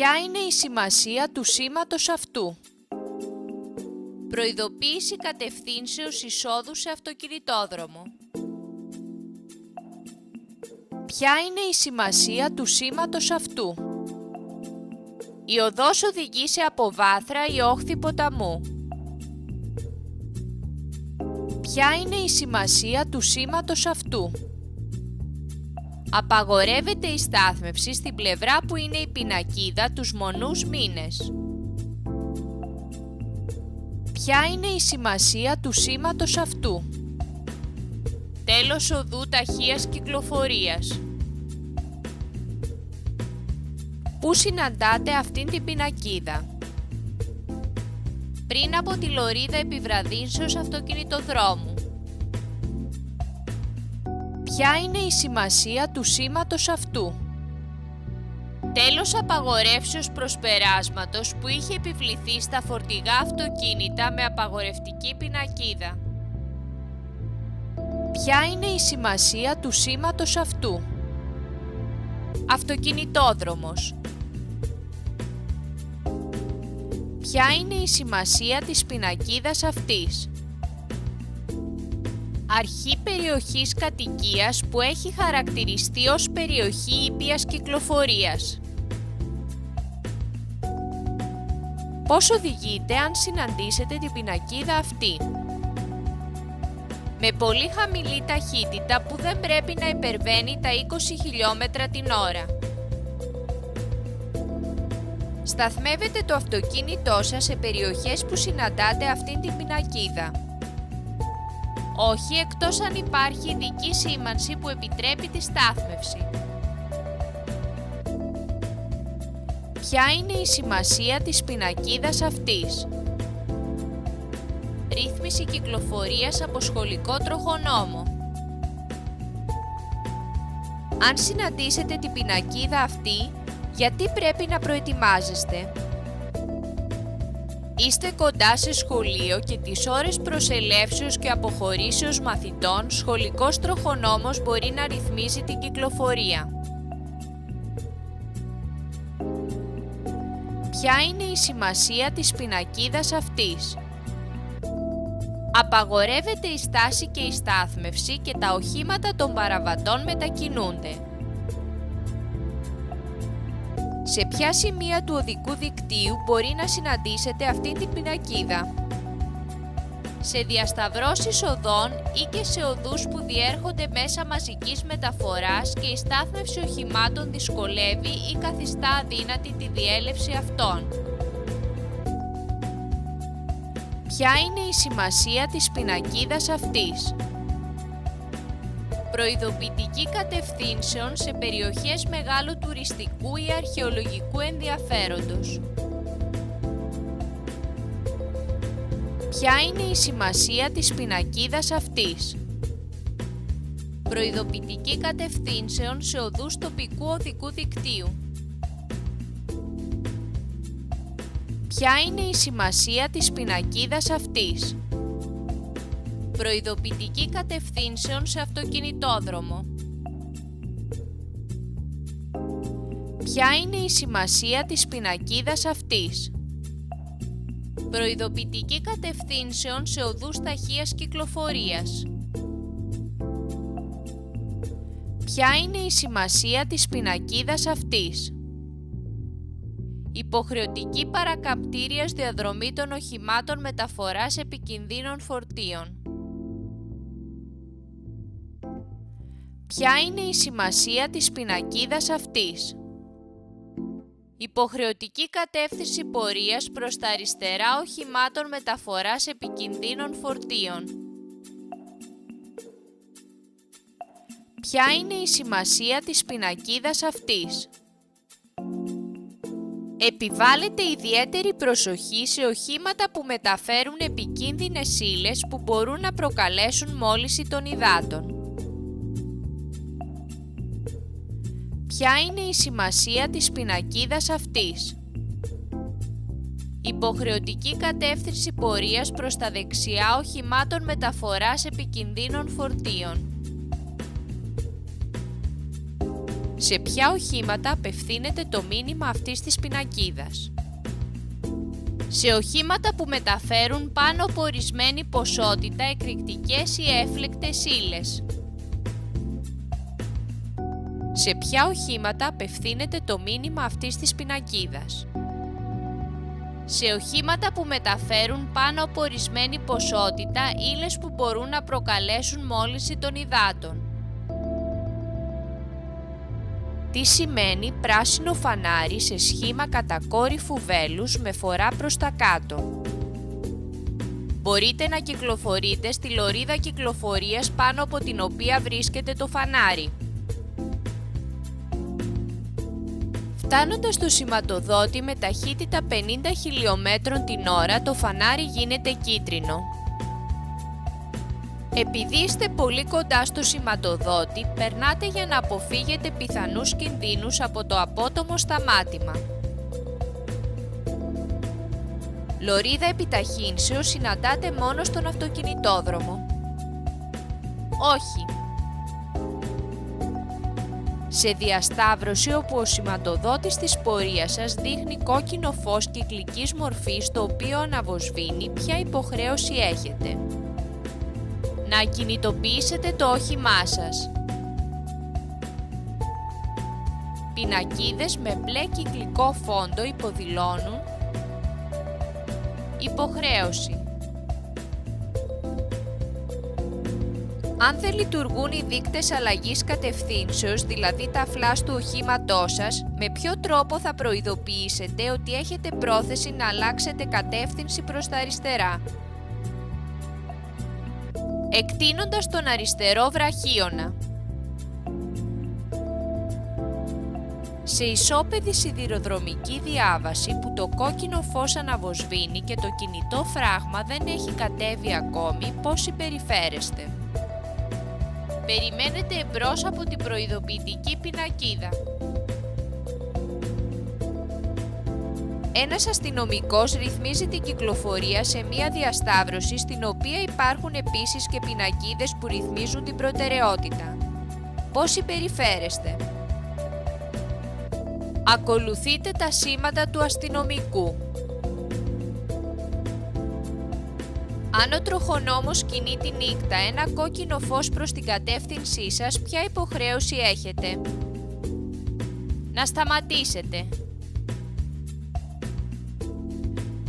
Ποια είναι η σημασία του σήματος αυτού? Προειδοποίηση κατευθύνσεως εισόδου σε αυτοκινητόδρομο. Ποια είναι η σημασία του σήματος αυτού? Η οδός οδηγεί σε αποβάθρα ή όχθη ποταμού. Ποια είναι η σημασία του σήματος αυτού? Απαγορεύεται η στάθμευση στην πλευρά που είναι η πινακίδα τους μονούς μήνες. Ποια είναι η σημασία του σήματος αυτού? Τέλος οδού ταχείας κυκλοφορίας. Πού συναντάτε αυτήν την πινακίδα? Πριν από τη λωρίδα επιβραδύνσεως αυτοκινητοδρόμου. Ποια είναι η σημασία του σήματος αυτού? Τέλος απαγορεύσεως προσπεράσματος που είχε επιβληθεί στα φορτηγά αυτοκίνητα με απαγορευτική πινακίδα. Ποια είναι η σημασία του σήματος αυτού? Αυτοκινητόδρομος. Ποια είναι η σημασία της πινακίδας αυτής? Αρχή περιοχής κατοικίας που έχει χαρακτηριστεί ως περιοχή ήπιας κυκλοφορίας. Πώς οδηγείτε αν συναντήσετε την πινακίδα αυτή? Με πολύ χαμηλή ταχύτητα που δεν πρέπει να υπερβαίνει τα 20 χιλιόμετρα την ώρα. Σταθμεύετε το αυτοκίνητό σας σε περιοχές που συναντάτε αυτήν την πινακίδα. Όχι εκτός αν υπάρχει ειδική σήμανση που επιτρέπει τη στάθμευση. Ποια είναι η σημασία της πινακίδας αυτής? Ρύθμιση κυκλοφορίας από σχολικό τροχονόμο. Αν συναντήσετε την πινακίδα αυτή, γιατί πρέπει να προετοιμάζεστε? Είστε κοντά σε σχολείο και τις ώρες προσελεύσεως και αποχωρήσεως μαθητών, σχολικός τροχονόμος μπορεί να ρυθμίζει την κυκλοφορία. Ποια είναι η σημασία της πινακίδας αυτής? Απαγορεύεται η στάση και η στάθμευση και τα οχήματα των παραβατών μετακινούνται. Σε ποια σημεία του οδικού δικτύου μπορεί να συναντήσετε αυτή την πινακίδα? Σε διασταυρώσεις οδών ή και σε οδούς που διέρχονται μέσα μαζικής μεταφοράς και η στάθμευση οχημάτων δυσκολεύει ή καθιστά αδύνατη τη διέλευση αυτών. Ποια είναι η σημασία της πινακίδας αυτής? Προειδοποιητική κατευθύνσεων σε περιοχές μεγάλου τουριστικού ή αρχαιολογικού ενδιαφέροντος. Ποια είναι η σημασία της πινακίδας αυτής? Προειδοποιητική κατευθύνσεων σε οδούς τοπικού οδικού δικτύου. Ποια είναι η σημασία της πινακίδας αυτής? Προειδοποιητική κατευθύνσεων σε αυτοκινητόδρομο. Ποια είναι η σημασία της πινακίδας αυτής? Προειδοποιητική κατευθύνσεων σε οδούς ταχείας κυκλοφορίας. Ποια είναι η σημασία της πινακίδας αυτής? Υποχρεωτική παρακαμπτήριας διαδρομή των οχημάτων μεταφοράς επικινδύνων φορτίων. Ποια είναι η σημασία της πινακίδας αυτής? Υποχρεωτική κατεύθυνση πορείας προς τα αριστερά οχημάτων μεταφοράς επικινδύνων φορτίων. Ποια είναι η σημασία της πινακίδας αυτής? Επιβάλλεται ιδιαίτερη προσοχή σε οχήματα που μεταφέρουν επικίνδυνες ύλες που μπορούν να προκαλέσουν μόλυνση των υδάτων. Ποια είναι η σημασία της πινακίδας αυτής? Υποχρεωτική κατεύθυνση πορείας προς τα δεξιά οχημάτων μεταφοράς επικινδύνων φορτίων. Σε ποια οχήματα απευθύνεται το μήνυμα αυτής της πινακίδας? Σε οχήματα που μεταφέρουν πάνω από ορισμένη ποσότητα εκρηκτικές ή έφλεκτες ύλες. Σε ποια οχήματα απευθύνεται το μήνυμα αυτής της πινακίδας? Σε οχήματα που μεταφέρουν πάνω από ορισμένη ποσότητα ύλες που μπορούν να προκαλέσουν μόλυνση των υδάτων. Τι σημαίνει πράσινο φανάρι σε σχήμα κατακόρυφου βέλους με φορά προς τα κάτω? Μπορείτε να κυκλοφορείτε στη λωρίδα κυκλοφορίας πάνω από την οποία βρίσκεται το φανάρι. Φτάνοντας στο σηματοδότη με ταχύτητα 50 χιλιομέτρων την ώρα, το φανάρι γίνεται κίτρινο. Επειδή είστε πολύ κοντά στο σηματοδότη, περνάτε για να αποφύγετε πιθανούς κινδύνους από το απότομο σταμάτημα. Λωρίδα επιταχύνσεως συναντάτε μόνο στον αυτοκινητόδρομο. Όχι. Σε διασταύρωση όπου ο σηματοδότης της πορείας σας δείχνει κόκκινο φως κυκλικής μορφής το οποίο αναβοσβήνει, ποια υποχρέωση έχετε? Να ακινητοποιήσετε το όχημά σας. Πινακίδες με μπλε κυκλικό φόντο υποδηλώνουν υποχρέωση. Αν δεν λειτουργούν οι δείκτες αλλαγής κατευθύνσεως, δηλαδή τα φλας του οχήματός σας, με ποιο τρόπο θα προειδοποιήσετε ότι έχετε πρόθεση να αλλάξετε κατεύθυνση προς τα αριστερά? Εκτείνοντας τον αριστερό βραχίωνα. Σε ισόπεδη σιδηροδρομική διάβαση που το κόκκινο φως αναβοσβήνει και το κινητό φράγμα δεν έχει κατέβει ακόμη, πώς συμπεριφέρεστε? Περιμένετε εμπρός από την προειδοποιητική πινακίδα. Ένας αστυνομικός ρυθμίζει την κυκλοφορία σε μία διασταύρωση στην οποία υπάρχουν επίσης και πινακίδες που ρυθμίζουν την προτεραιότητα. Πώς συμπεριφέρεστε? Ακολουθείτε τα σήματα του αστυνομικού. Αν ο τροχονόμος κινεί τη νύχτα ένα κόκκινο φως προς την κατεύθυνσή σας, ποια υποχρέωση έχετε? Να σταματήσετε.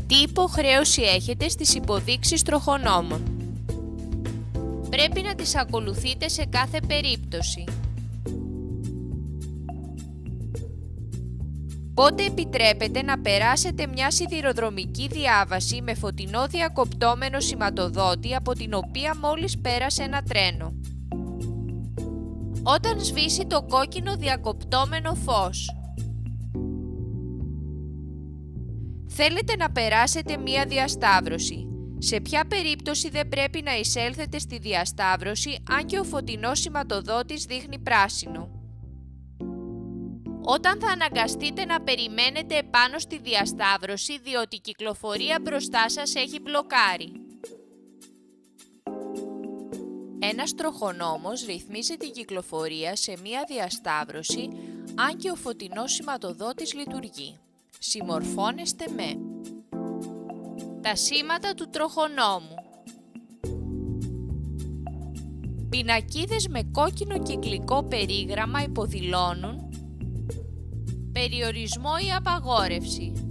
Τι υποχρέωση έχετε στις υποδείξεις τροχονόμων? Πρέπει να τις ακολουθείτε σε κάθε περίπτωση. Πότε επιτρέπεται να περάσετε μια σιδηροδρομική διάβαση με φωτεινό διακοπτόμενο σηματοδότη από την οποία μόλις πέρασε ένα τρένο? Όταν σβήσει το κόκκινο διακοπτόμενο φως. Θέλετε να περάσετε μία διασταύρωση. Σε ποια περίπτωση δεν πρέπει να εισέλθετε στη διασταύρωση αν και ο φωτεινός σηματοδότης δείχνει πράσινο? Όταν θα αναγκαστείτε να περιμένετε επάνω στη διασταύρωση διότι η κυκλοφορία μπροστά σας έχει μπλοκάρει. Ένας τροχονόμος ρυθμίζει την κυκλοφορία σε μία διασταύρωση αν και ο φωτεινός σηματοδότης λειτουργεί. Συμμορφώνεστε με τα σήματα του τροχονόμου. Πινακίδες με κόκκινο κυκλικό περίγραμμα υποδηλώνουν περιορισμό ή απαγόρευση.